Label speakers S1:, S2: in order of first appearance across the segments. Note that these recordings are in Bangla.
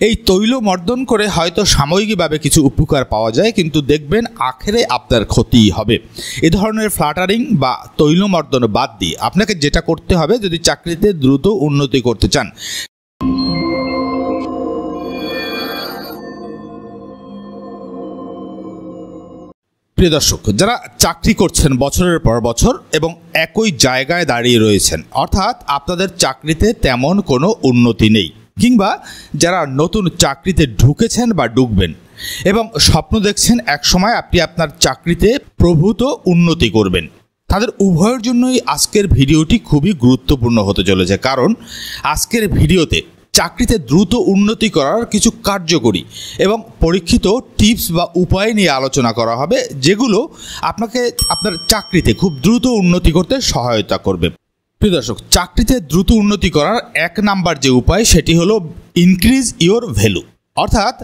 S1: এই তৈল মর্দন করে হয়তো সাময়িকভাবে কিছু উপকার পাওয়া যায়, কিন্তু দেখবেন আখেরে আপনার ক্ষতিই হবে। এ ধরনের ফ্ল্যাটারিং বা তৈল মর্দন বাদ দিয়ে আপনাকে যেটা করতে হবে যদি চাকরিতে দ্রুত উন্নতি করতে চান, প্রিয় দর্শক, যারা চাকরি করছেন বছরের পর বছর এবং একই জায়গায় দাঁড়িয়ে রয়েছেন, অর্থাৎ আপনাদের চাকরিতে তেমন কোনো উন্নতি নেই, কিংবা যারা নতুন চাকরিতে ঢুকেছেন বা ঢুকবেন এবং স্বপ্ন দেখছেন একসময় আপনি আপনার চাকরিতে প্রভূত উন্নতি করবেন, তাদের উভয়ের জন্যই আজকের ভিডিওটি খুবই গুরুত্বপূর্ণ হতে চলেছে। কারণ আজকের ভিডিওতে চাকরিতে দ্রুত উন্নতি করার কিছু কার্যকরী এবং পরীক্ষিত টিপস বা উপায় নিয়ে আলোচনা করা হবে, যেগুলো আপনাকে আপনার চাকরিতে খুব দ্রুত উন্নতি করতে সহায়তা করবে। প্রিয় দর্শক, চাকরিতে দ্রুত উন্নতি করার 1 নাম্বার যে উপায় সেটি হলো ইনক্রিজ ইওর ভ্যালু। অর্থাৎ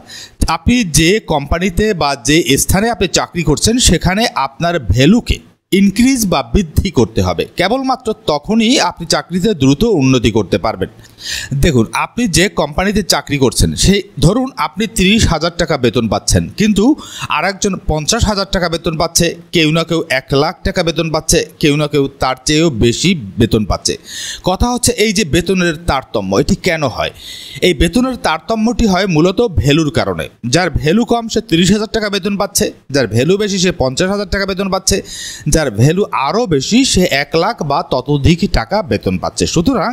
S1: আপনি যে কোম্পানিতে বা যে স্থানে আপনি চাকরি করছেন সেখানে আপনার ভ্যালুকে ইনক্রিজ বা বৃদ্ধি করতে হবে। কেবলমাত্র তখনই আপনি চাকরিতে দ্রুত উন্নতি করতে পারবেন। দেখুন, আপনি যে কোম্পানিতে চাকরি করছেন সেই ধরুন আপনি 30,000 টাকা বেতন পাচ্ছেন, কিন্তু আরেকজন 50,000 টাকা বেতন পাচ্ছে, কেউ না কেউ 1 লাখ টাকা বেতন পাচ্ছে, কেউ না কেউ তার চেয়েও বেশি বেতন পাচ্ছে। কথা হচ্ছে এই যে বেতনের তারতম্য, এটি কেন হয়? এই বেতনের তারতম্যটি হয় মূলত ভ্যালুর কারণে। যার ভ্যালু কম সে 30,000 টাকা বেতন পাচ্ছে, যার ভ্যালু বেশি সে 50,000 টাকা বেতন পাচ্ছে, যার ভ্যালু আরও বেশি সে 1 লাখ বা ততোধিক টাকা বেতন পাচ্ছে। সুতরাং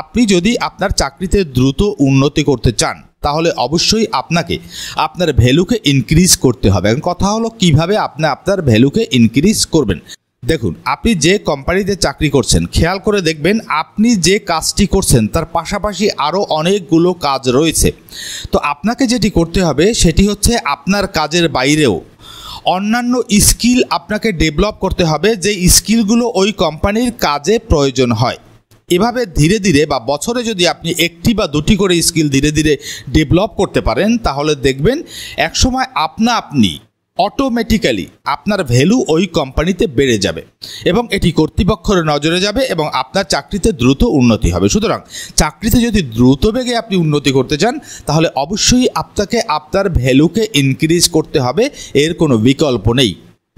S1: আপনি যদি আপনার চাকরিতে দ্রুত উন্নতি করতে চান তাহলে অবশ্যই আপনাকে আপনার ভ্যালুকে ইনক্রিজ করতে হবে। এখন কথা হলো কিভাবে আপনি আপনার ভ্যালুকে ইনক্রিজ করবেন। দেখুন, আপনি যে কোম্পানিতে চাকরি করছেন খেয়াল করে দেখবেন আপনি যে কাজটি করছেন তার পাশাপাশি আরও অনেকগুলো কাজ রয়েছে। তো আপনাকে যেটি করতে হবে সেটি হচ্ছে আপনার কাজের বাইরেও অন্যান্য স্কিল আপনাকে ডেভেলপ করতে হবে, যে স্কিলগুলো ওই কোম্পানির কাজে প্রয়োজন হয়। এভাবে ধীরে ধীরে বা বছরে যদি আপনি 1টি বা 2টি করে স্কিল ধীরে ধীরে ডেভেলপ করতে পারেন তাহলে দেখবেন একসময় আপনি অটোমেটিক্যালি আপনার ভ্যালু ওই কোম্পানিতে বেড়ে যাবে এবং এটি কর্তৃপক্ষের নজরে যাবে এবং আপনার চাকরিতে দ্রুত উন্নতি হবে। সুতরাং চাকরিতে যদি দ্রুত বেগে আপনি উন্নতি করতে চান তাহলে অবশ্যই আপনাকে আপনার ভ্যালুকে ইনক্রিজ করতে হবে, এর কোনো বিকল্প নেই।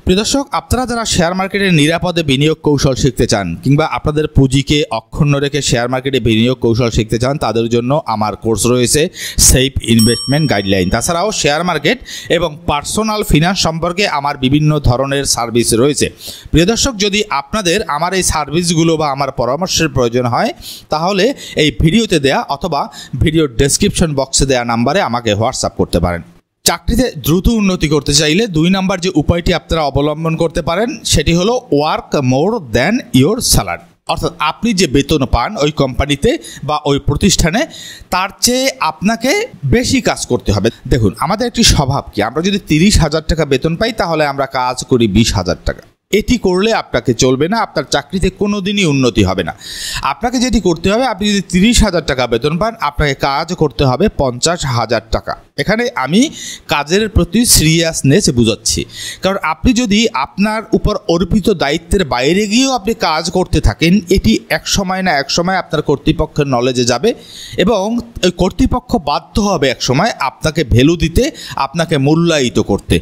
S1: প্রিয় দর্শক, আপনারা যারা শেয়ার মার্কেটে নিরাপদে বিনিয়োগ কৌশল শিখতে চান কিংবা আপনাদের পুঁজিকে অক্ষুণ্ণ রেখে শেয়ার মার্কেটে বিনিয়োগ কৌশল শিখতে চান তাদের জন্য আমার কোর্স রয়েছে সেফ ইনভেস্টমেন্ট গাইডলাইন। তাছাড়াও শেয়ার মার্কেট এবং পার্সোনাল ফিনান্স সম্পর্কে আমার বিভিন্ন ধরনের সার্ভিস রয়েছে। প্রিয় দর্শক, যদি আপনাদের আমার এই সার্ভিসগুলো বা আমার পরামর্শের প্রয়োজন হয় তাহলে এই ভিডিওতে দেয়া অথবা ভিডিওর ডেসক্রিপশন বক্সে দেওয়া নাম্বারে আমাকে হোয়াটসঅ্যাপ করতে পারেন। চাকরিতে দ্রুত উন্নতি করতে চাইলে 2 নাম্বার যে উপায়টি আপনারা অবলম্বন করতে পারেন সেটি হলো work more than your salary. অর্থাৎ আপনি যে বেতন পান ওই কোম্পানিতে বা ওই প্রতিষ্ঠানে তার চেয়ে আপনাকে বেশি কাজ করতে হবে। দেখুন, আমাদের একটি স্বভাব কি, আমরা যদি 30,000 টাকা বেতন পাই তাহলে আমরা কাজ করি 20,000 টাকা। এটি করলে আপনাকে চলবে না, আপনার চাকরিতে কোনো দিনই উন্নতি হবে না। আপনাকে যেটি করতে হবে, আপনি যদি 30,000 টাকা বেতন পান আপনাকে কাজ করতে হবে 50,000 টাকা। এখানে আমি কাজের প্রতি সিরিয়াসনেস বুঝাচ্ছি, কারণ আপনি যদি আপনার উপর অর্পিত দায়িত্বের বাইরে গিয়েও আপনি কাজ করতে থাকেন এটি এক সময় না এক সময় আপনার কর্তৃপক্ষের নলেজে যাবে এবং ওই কর্তৃপক্ষ বাধ্য হবে এক সময় আপনাকে ভ্যালু দিতে, আপনাকে মূল্যায়িত করতে।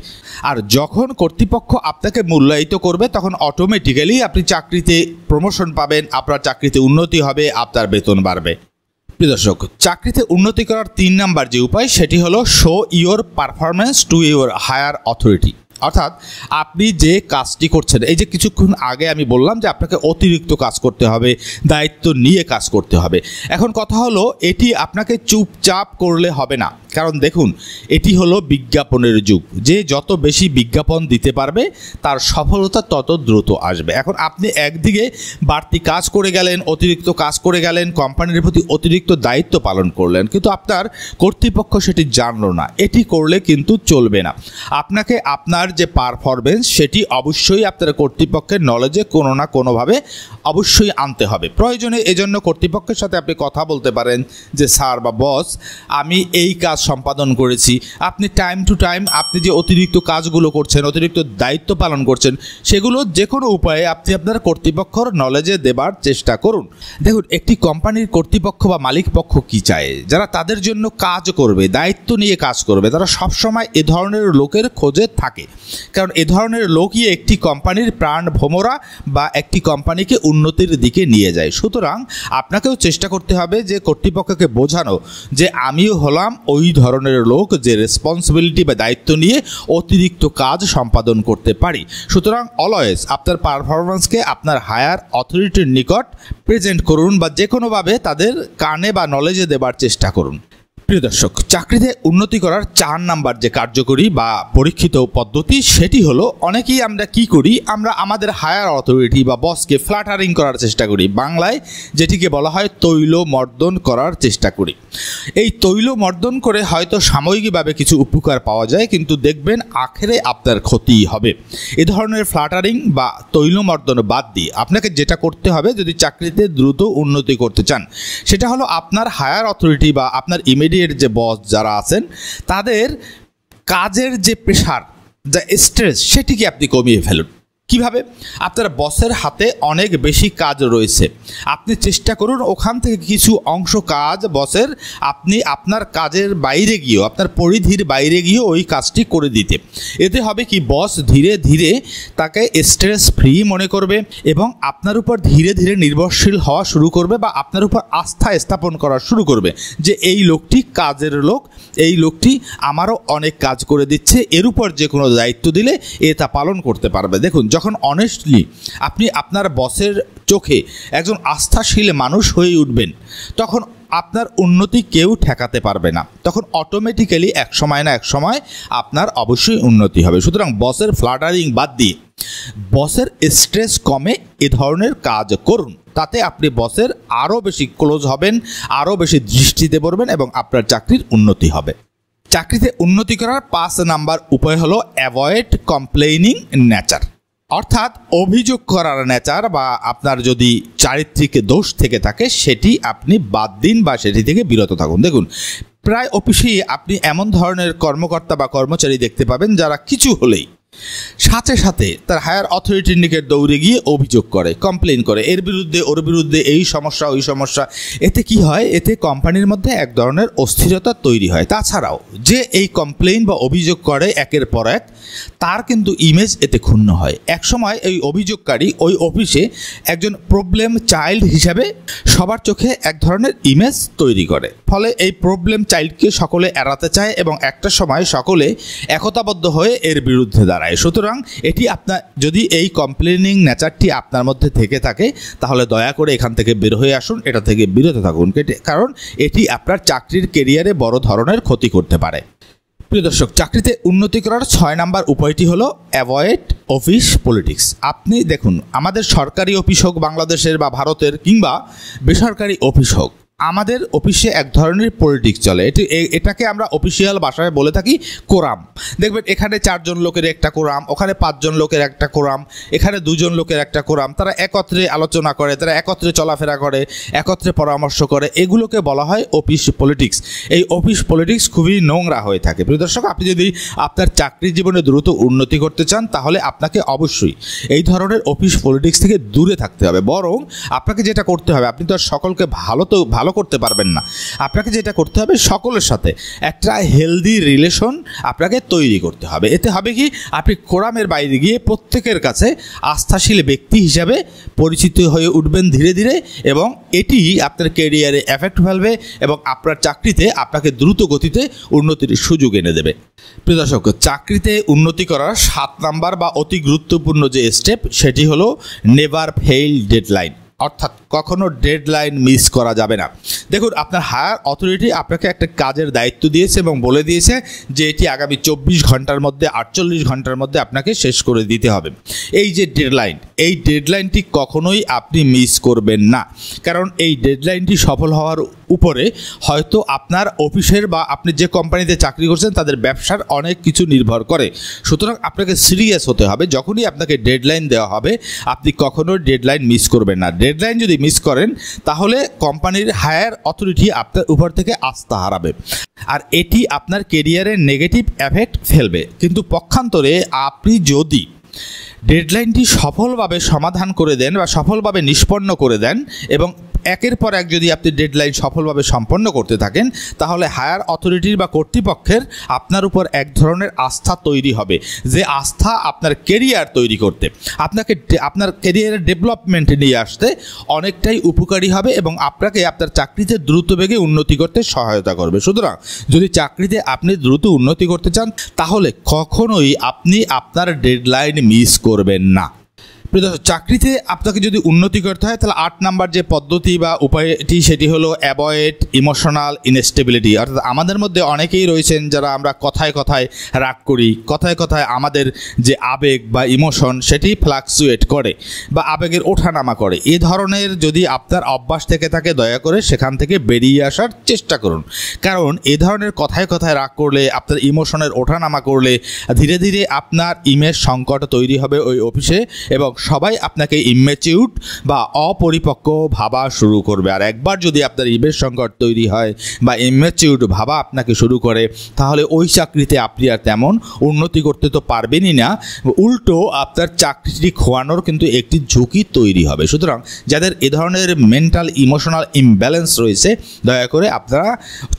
S1: আর যখন কর্তৃপক্ষ আপনাকে মূল্যায়িত করবে তখন অটোমেটিক্যালি আপনি চাকরিতে প্রমোশন পাবেন, আপনার চাকরিতে উন্নতি হবে, আপনার বেতন বাড়বে। প্রিয় দর্শক, চাকরিতে উন্নতি করার 3 নাম্বার যে উপায় সেটি হলো show your performance to your higher authority. অর্থাৎ আপনি যে কাজটি করছেন, এই যে কিছুক্ষণ আগে আমি বললাম যে আপনাকে অতিরিক্ত কাজ করতে হবে, দায়িত্ব নিয়ে কাজ করতে হবে। এখন কথা হলো এটি আপনাকে চুপচাপ করলে হবে না, কারণ দেখুন এটি হলো বিজ্ঞাপনের যুগ, যে যত বেশি বিজ্ঞাপন দিতে পারবে তার সফলতা তত দ্রুত আসবে। এখন আপনি একদিকে বাড়তি কাজ করে গেলেন, অতিরিক্ত কাজ করে গেলেন, কোম্পানির প্রতি অতিরিক্ত দায়িত্ব পালন করলেন, কিন্তু আপনার কর্তৃপক্ষ সেটি জানলো না। এটি করলে কিন্তু চলবে না। আপনাকে আপনার যে পারফরমেন্স সেটি অবশ্যই আপনার কর্তৃপক্ষের নলেজে কোনো না কোনোভাবে অবশ্যই আনতে হবে। প্রয়োজনে এজন্য কর্তৃপক্ষের সাথে আপনি কথা বলতে পারেন যে স্যার বা বস, আমি এই কাজ সম্পাদন করেছি। আপনি টাইম টু টাইম আপনি যে অতিরিক্ত কাজগুলো করছেন, অতিরিক্ত দায়িত্ব পালন করছেন, সেগুলো যে কোনো উপায়ে আপনি আপনার কর্তৃপক্ষর নলেজে দেবার চেষ্টা করুন। দেখুন, একটি কোম্পানির কর্তৃপক্ষ বা মালিক পক্ষ কি চায়, যারা তাদের জন্য কাজ করবে, দায়িত্ব নিয়ে কাজ করবে, তারা সবসময় এ ধরনের লোকের খোঁজে থাকে। কারণ এ ধরনের লোকই একটি কোম্পানির প্রাণ ভোমরা বা একটি কোম্পানিকে উন্নতির দিকে নিয়ে যায়। সুতরাং আপনাকেও চেষ্টা করতে হবে যে কর্তৃপক্ষকে বোঝানো যে আমিও হলাম ওই ধরনের লোক যে রেসপন্সিবিলিটি বা দায়িত্ব নিয়ে অতিরিক্ত কাজ সম্পাদন করতে পারি। সুতরাং অলওয়েজ আপনার পারফরমেন্সকে আপনার হায়ার অথরিটির নিকট প্রেজেন্ট করুন বা যে কোনোভাবে তাদের কানে বা নলেজে দেবার চেষ্টা করুন। প্রিয় দর্শক, চাকরিতে উন্নতি করার 4 নাম্বার যে কার্যকরী বা পরীক্ষিত পদ্ধতি সেটি হলো, অনেকেই আমরা কি করি, আমরা আমাদের হায়ার অথরিটি বা বসকে ফ্ল্যাটারিং করার চেষ্টা করি। বাংলায় যেটিকে বলা হয় তৈল মর্দন করার চেষ্টা করি। এই তৈল মর্দন করে হয়তো সাময়িকভাবে কিছু উপকার পাওয়া যায়, কিন্তু দেখবেন আখেরে আপনার ক্ষতি হবে। এ ধরনের ফ্ল্যাটারিং বা তৈল মর্দন বাদ দিয়ে আপনাকে যেটা করতে হবে যদি চাকরিতে দ্রুত উন্নতি করতে চান, সেটা হলো আপনার হায়ার অথরিটি বা আপনার ইমিডিয়েট যে বস যারা আছেন তাদের কাজের যে প্রেশার, যা স্ট্রেস, সেটিকে আপনি কমিয়ে ফেলুন। কিভাবে? আপনার বসের হাতে অনেক বেশি কাজ রয়েছে, আপনি চেষ্টা করুন ওখান থেকে কিছু অংশ কাজ বসের আপনি আপনার কাজের বাইরে গিয়েও, আপনার পরিধির বাইরে গিয়েও ওই কাজটি করে দিতে। এতে হবে কি, বস ধীরে ধীরে তাকে স্ট্রেস ফ্রি মনে করবে এবং আপনার উপর ধীরে ধীরে নির্ভরশীল হওয়া শুরু করবে বা আপনার উপর আস্থা স্থাপন করা শুরু করবে যে এই লোকটি কাজের লোক, এই লোকটি আমারও অনেক কাজ করে দিচ্ছে, এর উপর যে কোনো দায়িত্ব দিলে এ তা পালন করতে পারবে। দেখুন, যখন অনেস্টলি আপনি আপনার বসের চোখে একজন আস্থাশীল মানুষ হয়ে উঠবেন, তখন আপনার উন্নতি কেউ ঠেকাতে পারবে না। তখন অটোমেটিক্যালি এক সময় না এক সময় আপনার অবশ্যই উন্নতি হবে। সুতরাং বসের ফ্ল্যাটারিং বাদ দিয়ে বসের স্ট্রেস কমে এ ধরনের কাজ করুন, তাতে আপনি বসের আরও বেশি ক্লোজ হবেন, আরও বেশি দৃষ্টিতে পড়বেন এবং আপনার চাকরির উন্নতি হবে। চাকরিতে উন্নতি করার 5 নাম্বার উপায় হলো অ্যাভয়েড কমপ্লেইনিং নেচার, অর্থাৎ অভিযোগ করার নেচার বা আপনার যদি চারিত্রিক দোষ থেকে থাকে সেটি আপনি বাদ দিন বা সেটি থেকে বিরত থাকুন। দেখুন, প্রায় অফিসেই আপনি এমন ধরনের কর্মকর্তা বা কর্মচারী দেখতে পাবেন যারা কিছু হলেই সাথে সাথে তার হায়ার অথরিটির নিকট দৌড়ে গিয়ে অভিযোগ করে, কমপ্লেন করে, এর বিরুদ্ধে ওর বিরুদ্ধে এই সমস্যা ওই সমস্যা। এতে কি হয়, এতে কোম্পানির মধ্যে এক ধরনের অস্থিরতা তৈরি হয়। তাছাড়াও যে এই কমপ্লেন বা অভিযোগ করে একের পর এক, তার কিন্তু ইমেজ এতে ক্ষুণ্ণ হয়। একসময় এই অভিযোগকারী ওই অফিসে একজন প্রবলেম চাইল্ড হিসাবে সবার চোখে এক ধরনের ইমেজ তৈরি করে, ফলে এই প্রবলেম চাইল্ডকে সকলে এড়াতে চায় এবং একটা সময় সকলে একতাবদ্ধ হয়ে এর বিরুদ্ধে দাঁড়ায়। সুতরাং এটি আপনার যদি এই কমপ্লেনিং নেচারটি আপনার মধ্যে থেকে থাকে তাহলে দয়া করে এখান থেকে বের হয়ে আসুন, এটা থেকে বিরত থাকুন, কারণ এটি আপনার চাকরির কেরিয়ারে বড় ধরনের ক্ষতি করতে পারে। প্রিয় দর্শক, চাকরিতে উন্নতি করার 6 নাম্বার উপায়টি হলো অ্যাভয়েড অফিস পলিটিক্স। আপনি দেখুন, আমাদের সরকারি অফিস হোক বাংলাদেশের বা ভারতের, কিংবা বেসরকারি অফিস হোক, আমাদের অফিসে এক ধরনের পলিটিক্স চলে। এটাকে আমরা অফিসিয়াল ভাষায় বলে থাকি কোরাম। দেখবেন এখানে 4 জন লোকের একটা কোরাম, ওখানে 5 জন লোকের একটা কোরাম, এখানে 2 জন লোকের একটা কোরাম। তারা একত্রে আলোচনা করে, তারা একত্রে চলাফেরা করে, একত্রে পরামর্শ করে, এগুলোকে বলা হয় অফিস পলিটিক্স। এই অফিস পলিটিক্স খুবই নোংরা হয়ে থাকে। প্রিয় দর্শক, আপনি যদি আপনার চাকরি জীবনে দ্রুত উন্নতি করতে চান তাহলে আপনাকে অবশ্যই এই ধরনের অফিস পলিটিক্স থেকে দূরে থাকতে হবে। বরং আপনাকে যেটা করতে হবে, আপনি তো আর সকলকে ভালো করতে পারবেন না, আপনাকে যেটা করতে হবে সকলের সাথে একটা হেলদি রিলেশন আপনাকে তৈরি করতে হবে। এতে হবে কি, আপনি কোরামের বাইরে গিয়ে প্রত্যেকের কাছে আস্থাশীল ব্যক্তি হিসাবে পরিচিত হয়ে উঠবেন ধীরে ধীরে, এবং এটি আপনার ক্যারিয়ারে এফেক্ট ফেলবে এবং আপনার চাকরিতে আপনাকে দ্রুত গতিতে উন্নতির সুযোগ এনে দেবে। প্রিয় দর্শক, চাকরিতে উন্নতি করার 7 নাম্বার বা অতি গুরুত্বপূর্ণ যে স্টেপ সেটি হলো নেভার ফেইল ডেডলাইন, অর্থাৎ কখনো ডেডলাইন মিস করা যাবে না। দেখুন, আপনার হায়ার অথরিটি আপনাকে একটা কাজের দায়িত্ব দিয়েছে এবং বলে দিয়েছে যে এটি আগামী 24 ঘন্টার মধ্যে 48 ঘন্টার মধ্যে আপনাকে শেষ করে দিতে হবে। এই যে ডেডলাইন, এই ডেডলাইনটি কখনোই আপনি মিস করবেন না, কারণ এই ডেডলাইনটি সফল হওয়ার উপরে হয়তো আপনার অফিসের বা আপনি যে কোম্পানিতে চাকরি করছেন তাদের ব্যবসার অনেক কিছু নির্ভর করে। সুতরাং আপনাকে সিরিয়াস হতে হবে। যখনই আপনাকে ডেডলাইন দেওয়া হবে আপনি কখনোই ডেডলাইন মিস করবেন না। ডেডলাইন যদি মিস করেন তাহলে কোম্পানির হায়ার অথরিটি আপনার উপর থেকে আস্থা হারাবে, আর এটি আপনার কেরিয়ারে নেগেটিভ এফেক্ট ফেলবে। কিন্তু পক্ষান্তরে আপনি যদি ডেডলাইনটি সফলভাবে সমাধান করে দেন বা সফলভাবে নিষ্পন্ন করে দেন এবং একের পর এক যদি আপনি ডেডলাইন সফলভাবে সম্পন্ন করতে থাকেন, তাহলে হায়ার অথরিটির বা কর্তৃপক্ষের আপনার উপর এক ধরনের আস্থা তৈরি হবে, যে আস্থা আপনার কেরিয়ার তৈরি করতে, আপনাকে আপনার কেরিয়ারের ডেভেলপমেন্টে নিয়ে আসতে অনেকটাই উপকারী হবে এবং আপনাকে আপনার চাকরিতে দ্রুত বেগে উন্নতি করতে সহায়তা করবে। সুতরাং যদি চাকরিতে আপনি দ্রুত উন্নতি করতে চান তাহলে কখনোই আপনি আপনার ডেডলাইন মিস করবেন না। চাকরিতে আপনাকে যদি উন্নতি করতে হয় তাহলে 8 নাম্বার যে পদ্ধতি বা উপায়টি সেটি হলো অ্যাভয়েড ইমোশনাল ইনস্টেবিলিটি। অর্থাৎ আমাদের মধ্যে অনেকেই রয়েছেন যারা আমরা কথায় কথায় রাগ করি, কথায় কথায় আমাদের যে আবেগ বা ইমোশন সেটি ফ্লাকচুয়েট করে বা আবেগের ওঠানামা করে। এই ধরনের যদি আপনার অভ্যাস থেকে থাকে দয়া করে সেখান থেকে বেরিয়ে আসার চেষ্টা করুন, কারণ এই ধরনের কথায় কথায় রাগ করলে, আপনার ইমোশনের ওঠানামা করলে ধীরে ধীরে আপনার ইমেজ সংকট তৈরি হবে ওই অফিসে এবং সবাই আপনাকে ইম্যাচিউর বা অপরিপক্ক ভাবা শুরু করবে। আর একবার যদি আপনার ইমেজ সংকট তৈরি হয় বা ইম্যাচিউর ভাবা আপনাকে শুরু করে তাহলে ওই চাকরিতে আপনি আর তেমন উন্নতি করতে তো পারবেনই না, উল্টো আপনার চাকরিটি খোয়ানোর কিন্তু একটি ঝুঁকি তৈরি হবে। সুতরাং যাদের এ ধরনের মেন্টাল ইমোশনাল ইমব্যালেন্স রয়েছে দয়া করে আপনারা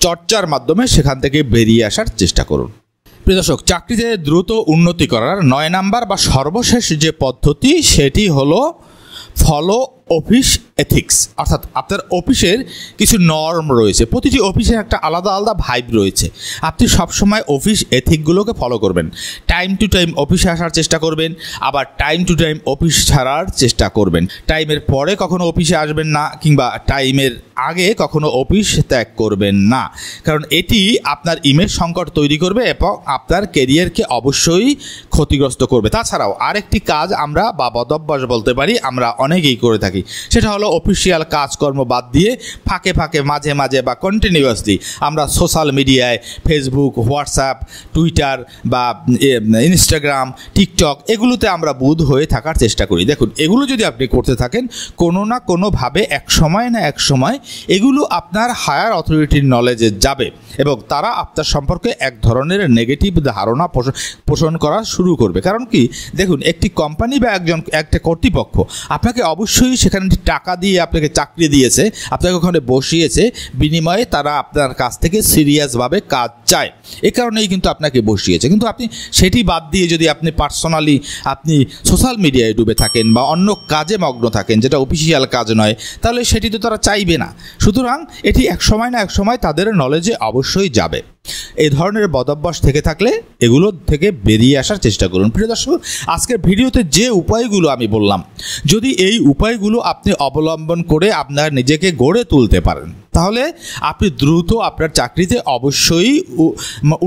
S1: চর্চার মাধ্যমে সেখান থেকে বেরিয়ে আসার চেষ্টা করুন। প্রিয় দর্শক, চাকরিতে দ্রুত উন্নতি করার 9 নাম্বার বা সর্বশেষ যে পদ্ধতি সেটি হলো ফলো অফিস এথিক্স। অর্থাৎ আপনার অফিসের কিছু নর্ম রয়েছে, প্রতিটি অফিসের একটা আলাদা আলাদা ভাইব রয়েছে। আপনি সবসময় অফিস এথিকগুলোকে ফলো করবেন। টাইম টু টাইম অফিসে আসার চেষ্টা করবেন, আবার টাইম টু টাইম অফিস ছাড়ার চেষ্টা করবেন। টাইমের পরে কখনো অফিসে আসবেন না কিংবা টাইমের আগে কখনো অফিস ত্যাগ করবেন না, কারণ এটি আপনার ইমেজ সংকট তৈরি করবে এবং আপনার ক্যারিয়ারকে অবশ্যই ক্ষতিগ্রস্ত করবে। তাছাড়াও আরেকটি কাজ আমরা বা বদভ্যাস বলতে পারি আমরা অনেকেই করে থাকি, সেটা হলো অফিসিয়াল কাজকর্ম বাদ দিয়ে ফাঁকে ফাঁকে মাঝে মাঝে বা কন্টিনিউয়াসলি আমরা সোশ্যাল মিডিয়ায় ফেসবুক, হোয়াটসঅ্যাপ, টুইটার বা ইনস্টাগ্রাম, টিকটক এগুলোতে আমরা বুঁদ হয়ে থাকার চেষ্টা করি। দেখুন, এগুলো যদি আপনি করতে থাকেন কোনো না কোনোভাবে এক সময় না এক সময় এগুলো আপনার হায়ার অথরিটির নলেজে যাবে এবং তারা আপনার সম্পর্কে এক ধরনের নেগেটিভ ধারণা পোষণ করা শুরু করবে। কারণ কি, দেখুন, একটি কোম্পানি বা একটা কর্তৃপক্ষ আপনাকে অবশ্যই সেখানে টাকা দিয়ে আপনাকে চাকরি দিয়েছে, আপনাকে ওখানে বসিয়েছে, বিনিময়ে তারা আপনার কাছ থেকে সিরিয়াসভাবে কাজ চায়, এ কারণেই কিন্তু আপনাকে বসিয়েছে। কিন্তু আপনি সেটি বাদ দিয়ে যদি আপনি পার্সোনালি আপনি সোশ্যাল মিডিয়ায় ডুবে থাকেন বা অন্য কাজে মগ্ন থাকেন যেটা অফিসিয়াল কাজ নয়, তাহলে সেটি তো তারা চাইবে না। সুতরাং এটি এক সময় না এক সময় তাদের নলেজে অবশ্যই যাবে। এই ধরনের বদভ্যাস থেকে থাকলে এগুলো থেকে বেরিয়ে আসার চেষ্টা করুন। প্রিয় দর্শক, আজকের ভিডিওতে যে উপায়গুলো আমি বললাম, যদি এই উপায়গুলো আপনি অবলম্বন করে আপনার নিজেকে গড়ে তুলতে পারেন তাহলে আপনি দ্রুত আপনার চাকরিতে অবশ্যই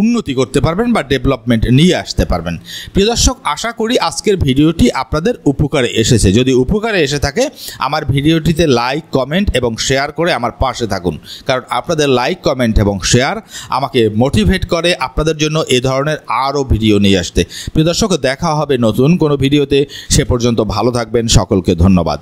S1: উন্নতি করতে পারবেন বা ডেভেলপমেন্ট নিয়ে আসতে পারবেন। প্রিয় দর্শক, আশা করি আজকের ভিডিওটি আপনাদের উপকারে এসেছে। যদি উপকারে এসে থাকে আমার ভিডিওটিতে লাইক, কমেন্ট এবং শেয়ার করে আমার পাশে থাকুন, কারণ আপনাদের লাইক, কমেন্ট এবং শেয়ার আমাকে মোটিভেট করে আপনাদের জন্য এ ধরনের আরও ভিডিও নিয়ে আসতে। প্রিয় দর্শক, দেখা হবে নতুন কোনো ভিডিওতে। সে পর্যন্ত ভালো থাকবেন। সকলকে ধন্যবাদ।